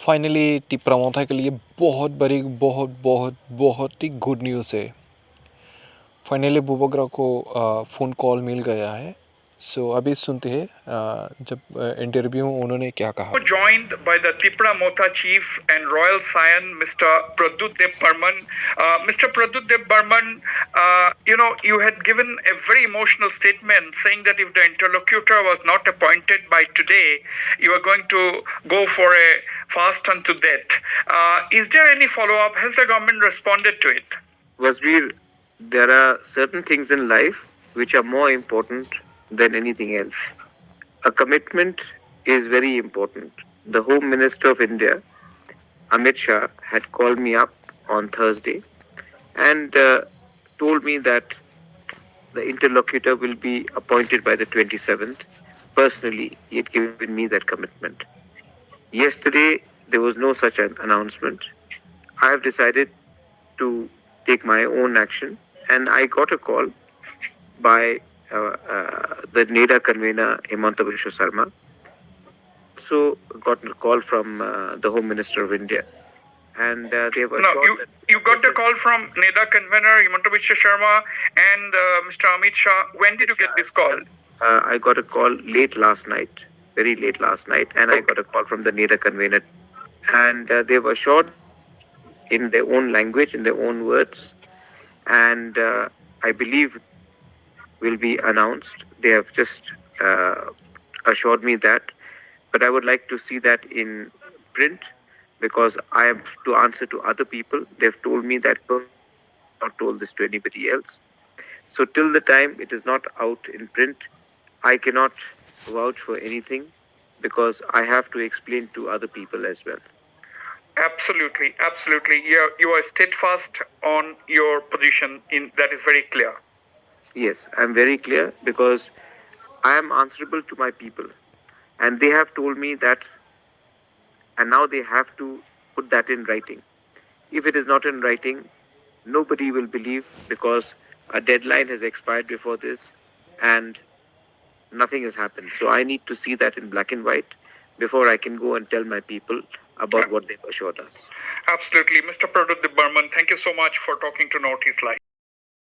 Finally टिप्रामोथा के लिए बहुत बड़ी बहुत ही गुड न्यूज़ है। फाइनली बुबग्रा को फ़ोन कॉल मिल गया है। सो अभी सुनते हैं जब इंटरव्यू उन्होंने क्या कहा। Joined by the Tipra Motha chief and royal scion, Mr. Pradyut Burman. Mr. Pradyut Burman, you had given a very emotional statement saying that if the interlocutor was not appointed by today, you are going to go for a fast unto death. Is there any follow-up? Has the government responded to it? Vasbir, there are certain things in life which are more important than anything else. A commitment is very important. The Home Minister of India, Amit Shah, had called me up on Thursday and told me that the interlocutor will be appointed by the 27th. Personally, he had given me that commitment. Yesterday, there was no such an announcement. I have decided to take my own action, and I got a call by the NEDA convener Himanta Biswa Sarma. So got a call from the Home Minister of India, and they were you got the call from NEDA convener Himanta Biswa Sarma and Mr. Amit Shah. When did you get this call? I got a call late last night, very late last night, and I got a call from the NEDA convener, and they were assured in their own language, in their own words, and I believe will be announced. They have just assured me that, but I would like to see that in print because I have to answer to other people. They've told me that, not told this to anybody else. So till the time it is not out in print, I cannot vouch for anything because I have to explain to other people as well. Absolutely. You are steadfast on your position. That is very clear. Yes, I'm very clear because I am answerable to my people, and they have told me that, and now they have to put that in writing. If it is not in writing, nobody will believe because a deadline has expired before this, and nothing has happened. So I need to see that in black and white before I can go and tell my people about what they've assured us. Absolutely. Mr. Pradyut Burman, thank you so much for talking to Northeast Live.